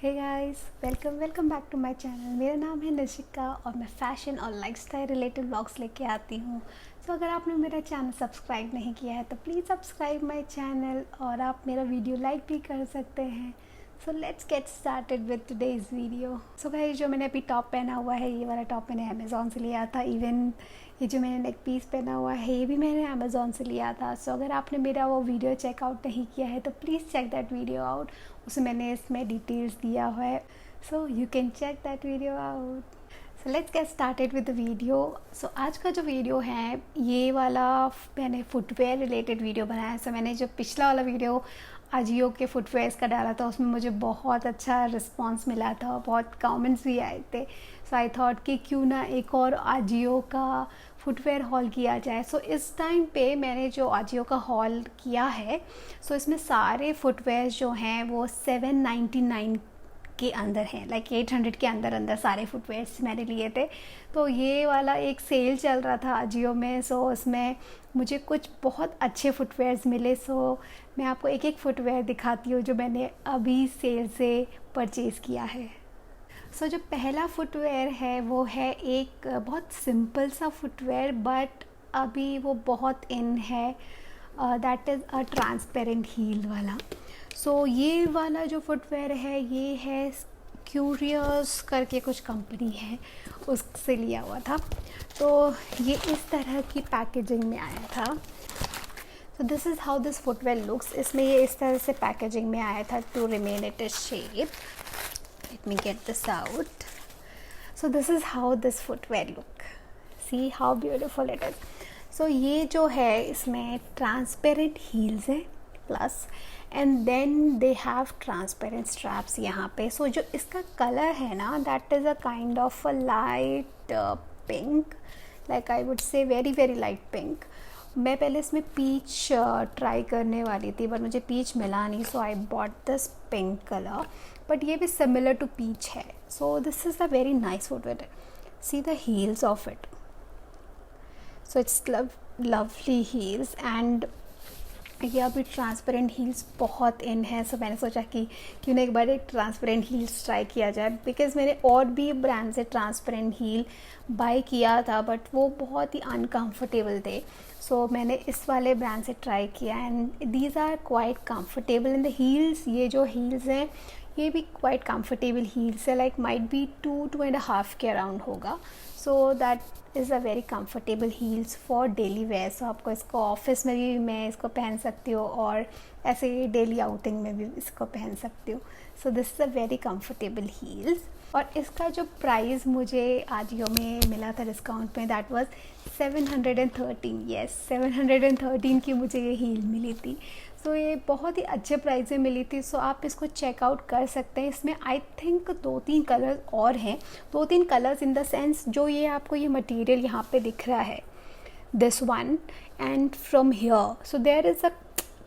Hey guys, welcome back to my channel. मेरा नाम है निशिका और मैं फ़ैशन और लाइफस्टाइल रिलेटेड व्लॉग्स लेके आती हूँ। तो अगर आपने मेरा चैनल सब्सक्राइब नहीं किया है तो प्लीज़ सब्सक्राइब माय चैनल और आप मेरा वीडियो लाइक भी कर सकते हैं। सो let's get started with today's video. So guys, जो मैंने अभी टॉप पहना हुआ है, ये वाला टॉप मैंने अमेज़ॉन से लिया था। इवन ये जो मैंने नेक पीस पहना हुआ है, ये भी मैंने अमेज़ॉन से लिया था। सो अगर आपने मेरा वो वीडियो चेकआउट नहीं किया है तो please check that video out. उसमें मैंने इसमें डिटेल्स दिया हुआ है, so you can check that video out. So let's get started with the video. So आज का जो वीडियो है, ये वाला मैंने फुटवेयर रिलेटेड वीडियो बनाया है। सो मैंने जो पिछला वाला वीडियो अजियो के फुटवेयर्स का डाला था, उसमें मुझे बहुत अच्छा रिस्पांस मिला था, बहुत कमेंट्स भी आए थे। सो आई थॉट कि क्यों ना एक और अजियो का फुटवेयर हॉल किया जाए। सो इस टाइम पे मैंने जो अजियो का हॉल किया है, सो इसमें सारे फुटवेयर्स जो हैं वो 799 के अंदर हैं, लाइक 800 के अंदर अंदर सारे फुटवेयर्स मैंने लिए थे। तो ये वाला एक सेल चल रहा था अजियो में, सो उसमें मुझे कुछ बहुत अच्छे फुटवेयर्स मिले। सो मैं आपको एक एक फुटवेयर दिखाती हूँ जो मैंने अभी सेल से परचेज़ किया है। सो जो पहला फुटवेयर है वो है एक बहुत सिंपल सा फुटवेयर, बट अभी वो बहुत इन है। That is a transparent heal वाला। सो ये वाला जो फुटवेयर है, ये है क्यूरियस करके कुछ कंपनी है, उससे लिया हुआ था। तो ये इस तरह की पैकेजिंग में आया था। So this is how this footwear looks. इसमें ये इस तरह से पैकेजिंग में आया था to remain it is shape. Let me get this out. So this is how this footwear look. See how beautiful it is. So ये जो है इसमें transparent heels है plus and then they have transparent straps यहाँ पे. So जो इसका color है ना, that is a kind of a light pink, like I would say very very light pink. मैं पहले इसमें पीच ट्राई करने वाली थी, बट मुझे पीच मिला नहीं, so I bought this pink colour. But ये भी सिमिलर टू पीच है। So this is a very nice footwear. See the heels of it. So it's lovely heels and ये अभी ट्रांसपेरेंट हील्स बहुत इन है। सो मैंने सोचा कि क्यों ना एक बार एक ट्रांसपेरेंट हील्स ट्राई किया जाए, बिकॉज मैंने और भी ब्रांड से ट्रांसपेरेंट हील बाय किया था, बट वो बहुत ही अनकंफर्टेबल थे। सो मैंने इस वाले ब्रांड से ट्राई किया and these are quite comfortable in the heels. ये जो हील्स हैं ये भी क्वाइट कंफर्टेबल हील्स है, लाइक माइट बी 2.5 के अराउंड होगा। So that is a very comfortable heels for daily wear. So आपको इसको ऑफिस में भी मैं इसको पहन सकती हूँ और ऐसे ही डेली आउटिंग में भी इसको पहन सकती हूँ। सो this is a very comfortable heels. और इसका जो प्राइस मुझे आजियो में मिला था डिस्काउंट में, दैट वाज 713। येस, 713 की मुझे ये हील मिली थी। सो ये बहुत ही अच्छे प्राइस में मिली थी। सो आप इसको चेकआउट कर सकते हैं। इसमें आई थिंक 2-3 कलर्स और हैं। 2-3 कलर्स इन द सेंस, जो ये आपको ये मटेरियल यहाँ पे दिख रहा है, this one and from here. So there is a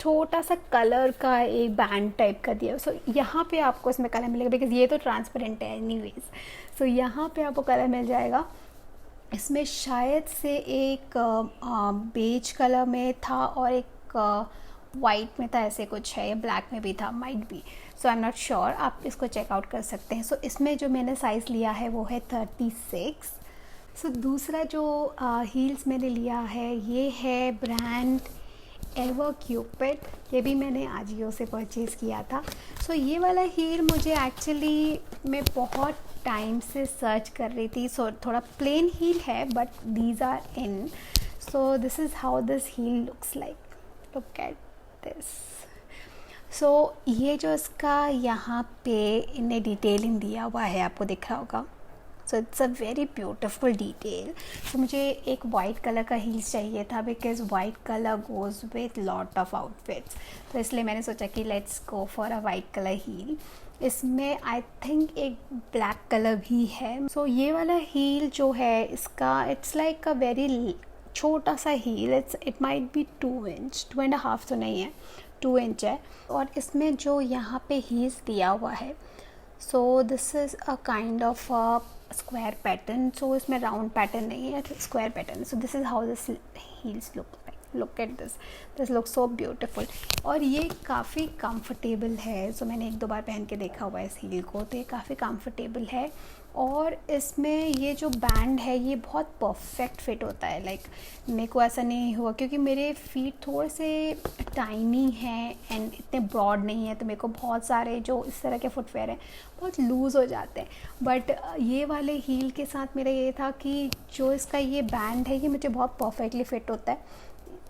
छोटा सा कलर का एक बैंड टाइप का दिया। सो यहाँ पे आपको इसमें कलर मिलेगा, बिकॉज ये तो ट्रांसपेरेंट है एनीवेज। सो यहाँ पे आपको कलर मिल जाएगा। इसमें शायद से एक बेज कलर में था और एक वाइट में था, ऐसे कुछ है, या ब्लैक में भी था, might be. So I am not sure, आप इसको चेकआउट कर सकते हैं। सो इसमें जो मैंने साइज़ लिया है वो है 36। सो दूसरा जो हील्स मैंने लिया है, ये है ब्रांड एवर क्यूपिड। ये भी मैंने आजियो से परचेज़ किया था। सो ये वाला हील मुझे एक्चुअली, मैं बहुत टाइम से सर्च कर रही थी। सो थोड़ा प्लेन हील है, but these are in. So this is how this heel looks like. Look at this. So ये जो इसका यहाँ पे इन्हें डिटेलिंग दिया हुआ है, आपको दिख रहा होगा। So it's a very beautiful detail. तो मुझे एक वाइट कलर का हील्स चाहिए था, because white colour goes with lot of outfits. तो इसलिए मैंने सोचा कि let's go for a white colour heel. इसमें आई थिंक एक ब्लैक कलर भी है। सो ये वाला हील जो है इसका, इट्स लाइक अ वेरी छोटा सा heel. It might be 2 inch, 2.5 तो नहीं है, 2 इंच है। और इसमें जो यहाँ पे हील्स दिया हुआ है, so this is a kind of a square pattern. So इसमें राउंड पैटर्न नहीं है, square pattern. So this is how this heels look like. Look at this look so beautiful. और ये काफ़ी कंफर्टेबल है, सो मैंने एक दो बार पहन के देखा हुआ है इस हील को, तो ये काफ़ी कंफर्टेबल है। और इसमें ये जो बैंड है ये बहुत परफेक्ट फिट होता है। लाइक मेरे को ऐसा नहीं हुआ, क्योंकि मेरे फीट थोड़े से टाइनी हैं एंड इतने ब्रॉड नहीं है, तो मेरे को बहुत सारे जो इस तरह के फुटवेयर हैं बहुत लूज़ हो जाते हैं। बट ये वाले हील के साथ मेरा ये था कि जो इसका ये बैंड है ये मुझे बहुत परफेक्टली फ़िट होता है।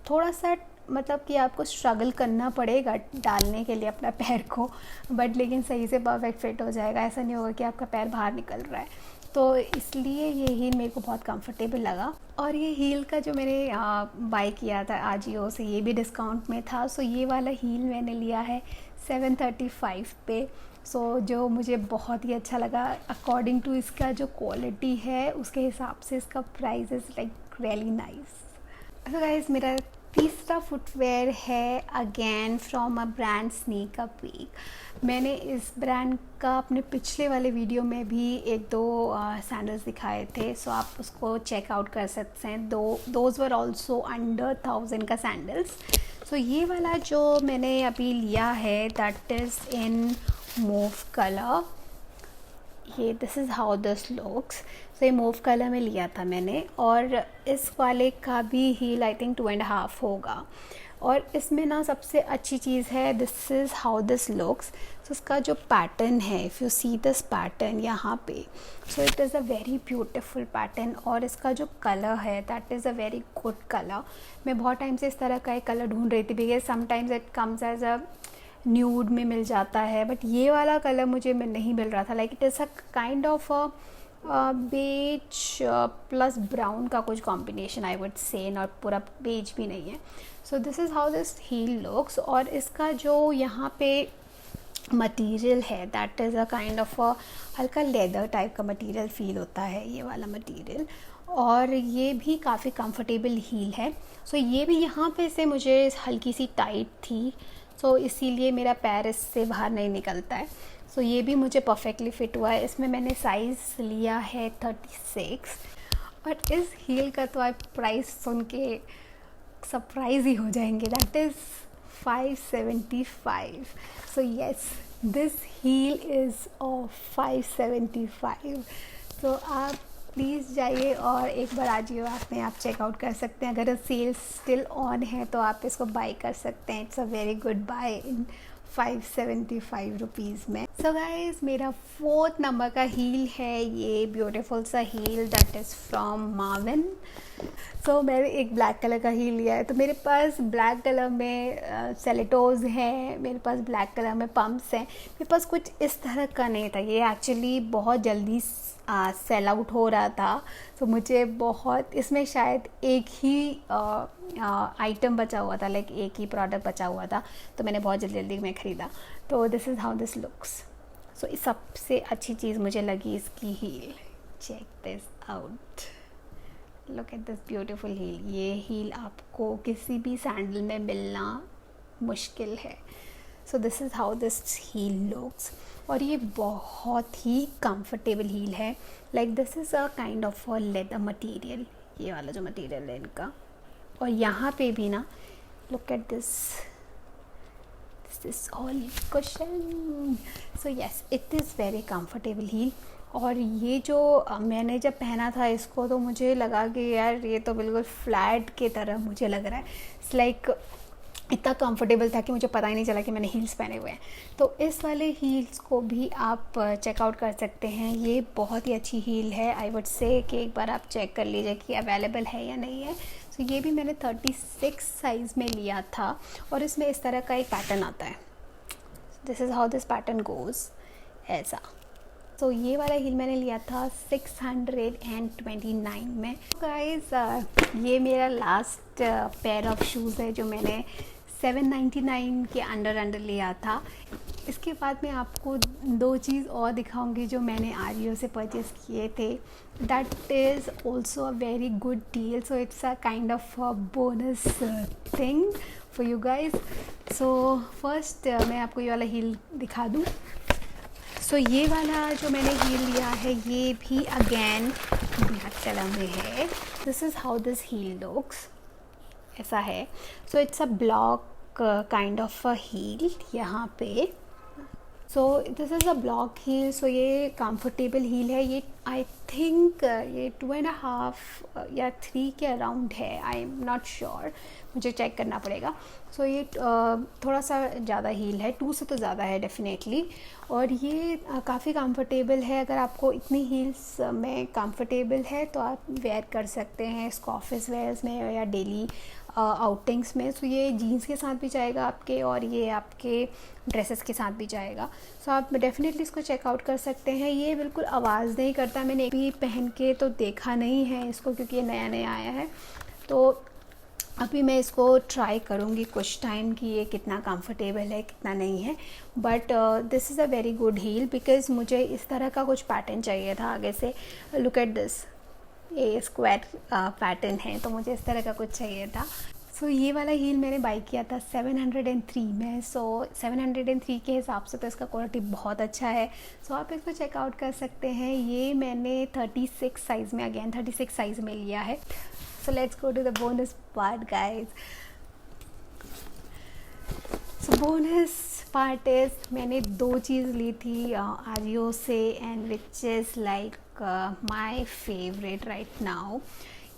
थोड़ा सा मतलब कि आपको स्ट्रगल करना पड़ेगा डालने के लिए अपना पैर को, बट लेकिन सही से परफेक्ट फिट हो जाएगा। ऐसा नहीं होगा कि आपका पैर बाहर निकल रहा है। तो इसलिए ये हील मेरे को बहुत कंफर्टेबल लगा। और ये हील का जो मैंने बाय किया था आजियो से, ये भी डिस्काउंट में था। सो ये वाला हील मैंने लिया है 735 पे। सो जो मुझे बहुत ही अच्छा लगा अकॉर्डिंग टू इसका जो क्वालिटी है उसके हिसाब से इसका price is like really nice. तो गाइस मेरा तीसरा फुटवेयर है again from a brand sneak peek. मैंने इस ब्रांड का अपने पिछले वाले वीडियो में भी एक दो सैंडल्स दिखाए थे, सो आप उसको चेकआउट कर सकते हैं। दोज वर ऑल्सो अंडर 1000 का सैंडल्स। सो ये वाला जो मैंने अभी लिया है that is in mauve colour. ये this is how this looks. So ये मूव कलर में लिया था मैंने, और इस वाले का भी हील आई थिंक 2.5 होगा। और इसमें ना सबसे अच्छी चीज़ है this is how this looks. So इसका जो पैटर्न है, if you see this pattern यहाँ पे, so it is a very beautiful pattern. और इसका जो कलर है that is a very good colour. मैं बहुत टाइम से इस तरह का एक कलर ढूंढ रही थी, because sometimes it comes as a nude में मिल जाता है, बट ये वाला कलर मुझे नहीं मिल रहा था। Like it is a kind of beige plus brown का कुछ कॉम्बिनेशन आई वुड से, और पूरा बेज भी नहीं है। So this is how this heel looks. और इसका जो यहाँ पे मटेरियल है that is a kind of अ हल्का लेदर टाइप का मटेरियल फील होता है ये वाला मटेरियल। और ये भी काफ़ी कंफर्टेबल हील है। सो ये भी यहाँ पे से मुझे हल्की सी टाइट थी, सो इसीलिए मेरा पैर इससे बाहर नहीं निकलता है। सो ये भी मुझे परफेक्टली फ़िट हुआ है। इसमें मैंने साइज़ लिया है 36। और इस हील का तो आप प्राइस सुन के सरप्राइज ही हो जाएंगे, that is 575। So yes this heel is of 575। तो आप प्लीज़ जाइए और एक बार आजियो आप में आप चेकआउट कर सकते हैं। अगर सेल स्टिल ऑन है तो आप इसको बाय कर सकते हैं। It's a very good buy in 575 rupees में। सो गाइज मेरा 4th नंबर का हील है ये ब्यूटीफुल सा heel that is from Marvin. So मैंने एक ब्लैक कलर का हील लिया है। तो मेरे पास ब्लैक कलर में सेलेटोज़ हैं, मेरे पास ब्लैक कलर में पम्प्स हैं, मेरे पास कुछ इस तरह का नहीं था। ये एक्चुअली बहुत जल्दी सेल आउट हो रहा था। तो मुझे बहुत इसमें शायद एक ही आइटम बचा हुआ था, लाइक एक ही प्रोडक्ट बचा हुआ था, तो मैंने बहुत जल्दी में ख़रीदा। तो this is how this looks. So इस सबसे अच्छी चीज़ मुझे लगी इसकी heel. Check this out, look at this beautiful heel. ये हील आपको किसी भी सैंडल में मिलना मुश्किल है। So this is how this heel looks. और ये बहुत ही कंफर्टेबल हील है। Like this is a kind of a leather material, ये वाला जो मटेरियल है इनका। और यहाँ पे भी ना look at this is all cushion. So yes it is very comfortable heel. और ये जो मैंने जब पहना था इसको तो मुझे लगा कि यार ये तो बिल्कुल फ्लैट की तरह मुझे लग रहा है। इट्स लाइक इतना कंफर्टेबल था कि मुझे पता ही नहीं चला कि मैंने हील्स पहने हुए हैं। तो इस वाले हील्स को भी आप चेकआउट कर सकते हैं। ये बहुत ही अच्छी हील है। आई वुड से कि एक बार आप चेक कर लीजिए कि अवेलेबल है या नहीं है। तो ये भी मैंने 36 साइज़ में लिया था। और इसमें इस तरह का एक पैटर्न आता है। This is how this pattern goes, ऐसा। तो ये वाला हील मैंने लिया था 629 में। गाइस ये मेरा लास्ट पेयर ऑफ शूज़ है जो मैंने 799 के अंडर लिया था। इसके बाद मैं आपको 2 चीज़ और दिखाऊंगी जो मैंने आजियो से परचेज़ किए थे। That is also a very good deal. So it's a kind of a bonus thing for you guys. So first मैं आपको ये वाला हील दिखा दूँ। सो ये वाला जो मैंने हील लिया है ये भी अगेन ब्लैक कलर में है। This is how this heel looks. ऐसा है। So it's a block kind of a heel यहाँ पे। So this is a block heel. So ये कंफर्टेबल हील है। ये आई थिंक ये 2.5 या 3 के अराउंड है, आई एम नॉट श्योर, मुझे चेक करना पड़ेगा। सो ये थोड़ा सा ज़्यादा हील है, 2 से तो ज़्यादा है डेफिनेटली। और ये काफ़ी कंफर्टेबल है। अगर आपको इतनी हील्स में कंफर्टेबल है तो आप वेयर कर सकते हैं इसको ऑफिस वेयर्स में या डेली आउटिंग्स में। सो ये जीन्स के साथ भी जाएगा आपके, और ये आपके ड्रेसेस के साथ भी जाएगा। सो आप डेफिनेटली इसको चेकआउट कर सकते हैं। ये बिल्कुल आवाज़ नहीं करता। मैंने भी पहन के तो देखा नहीं है इसको, क्योंकि ये नया नया आया है। तो अभी मैं इसको ट्राई करूँगी कुछ टाइम कि ये कितना कंफर्टेबल है कितना नहीं है। But this is a very good heel, because मुझे इस तरह का कुछ पैटर्न चाहिए था आगे से। लुक एट दिस, ये स्क्वायर पैटर्न है, तो मुझे इस तरह का कुछ चाहिए था। सो ये वाला हील मैंने बाई किया था 703 में। सो 703 के हिसाब से तो इसका क्वालिटी बहुत अच्छा है। सो आप इसको चेकआउट कर सकते हैं। ये मैंने 36 साइज़ में, अगेन 36 साइज़ में लिया है। So let's go to the bonus part guys. So bonus part is, मैंने 2 चीज़ ली थी आजियो से, and which is like my favourite right now.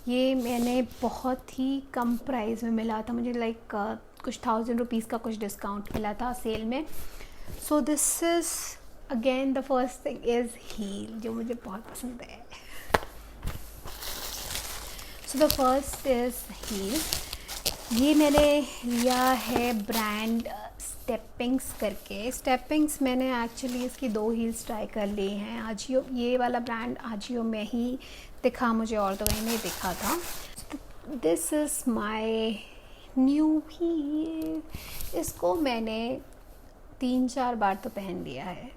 ये मैंने बहुत ही कम प्राइस में मिला था मुझे, लाइक कुछ 1000 रुपीज़ का कुछ डिस्काउंट मिला था सेल में। So this is again the first thing is heel, जो मुझे बहुत पसंद है। So the first is heel. ये मैंने लिया है ब्रांड स्टेपिंग्स करके। स्टेपिंग्स मैंने एक्चुअली इसकी 2 हील्स ट्राई कर ली हैं। आजियो, ये वाला ब्रांड आजियो में ही दिखा मुझे, और तो कहीं नहीं दिखा था। This is my new heel. इसको मैंने 3-4 बार तो पहन लिया है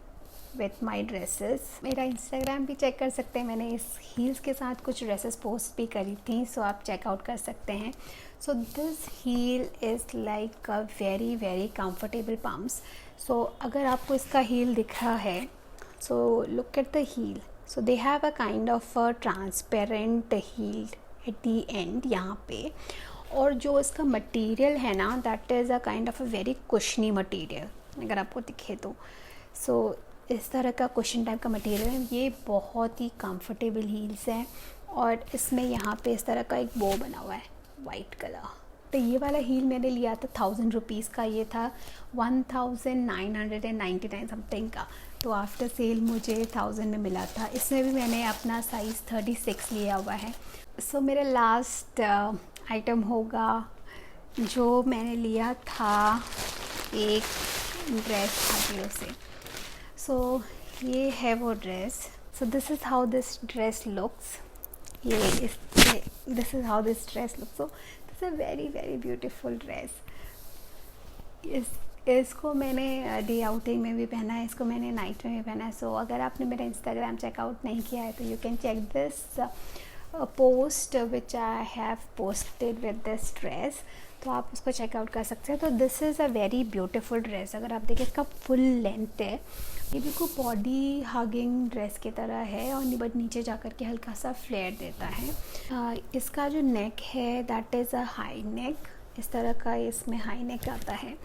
विथ माई ड्रेसेस। मेरा इंस्टाग्राम भी चेक कर सकते हैं, मैंने इस हील्स के साथ कुछ ड्रेसेस पोस्ट भी करी थी, सो आप चेकआउट कर सकते हैं। So this heel is like a very very comfortable pumps. So अगर आपको इसका हील दिख रहा है, so look at the heel. So they have a kind of a transparent heel at the end यहाँ पे। और जो इसका मटेरियल है ना, that is a kind of a very cushiony material, अगर आपको दिखे तो। सो इस तरह का कुशन टाइप का मटेरियल है। ये बहुत ही कंफर्टेबल हील्स हैं, और इसमें यहाँ पे इस तरह का एक बो बना हुआ है वाइट कलर। तो ये वाला हील मैंने लिया था 1000 रुपीज़ का, ये था 1999 समथिंग का। तो आफ्टर सेल मुझे 1000 में मिला था। इसमें भी मैंने अपना साइज़ 36 लिया हुआ है। सो मेरा लास्ट आइटम होगा जो मैंने लिया था, एक ड्रेस आजियो से। सो ये है वो dress. So this is how this dress looks. This is how this dress looks. So this a very very beautiful dress. इसको मैंने डे आउटिंग में भी पहना है, इसको मैंने नाइट में भी पहना है। सो अगर आपने मेरा इंस्टाग्राम चेकआउट नहीं किया है तो you can check this post which I have posted with this dress, तो आप उसको चेकआउट कर सकते हैं। तो this is a very beautiful dress. अगर आप देखिए इसका फुल लेंथ है, ये बिल्कुल बॉडी हगिंग ड्रेस की तरह है, और बट नीचे जाकर के हल्का सा फ्लेयर देता है। इसका जो नेक है that is a high neck, इस तरह का इसमें हाई नेक आता है,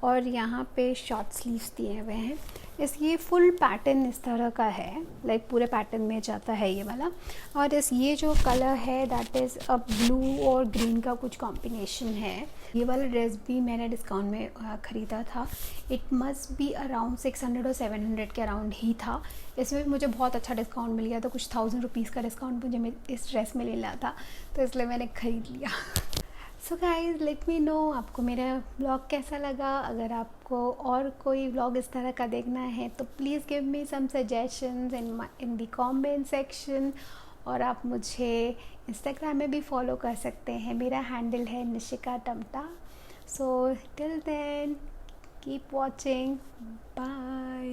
और यहाँ पे शॉर्ट स्लीव्स दिए हुए हैं। ये फुल पैटर्न इस तरह का है, लाइक पूरे पैटर्न में जाता है ये वाला। और ये जो कलर है दैट इज़ अ ब्लू और ग्रीन का कुछ कॉम्बिनेशन है। ये वाला ड्रेस भी मैंने डिस्काउंट में ख़रीदा था। इट मस्ट बी अराउंड 600 और 700 के अराउंड ही था। इसमें भी मुझे बहुत अच्छा डिस्काउंट मिल गया था, कुछ 1000 रुपीज़ का डिस्काउंट मुझे इस ड्रेस में लेना था, तो इसलिए मैंने ख़रीद लिया। So guys let me know आपको मेरा ब्लॉग कैसा लगा। अगर आपको और कोई ब्लॉग इस तरह का देखना है तो please give me some suggestions in the comment section. और आप मुझे इंस्टाग्राम में भी फॉलो कर सकते हैं, मेरा हैंडल है Nishika Tamta. So till then keep watching, bye.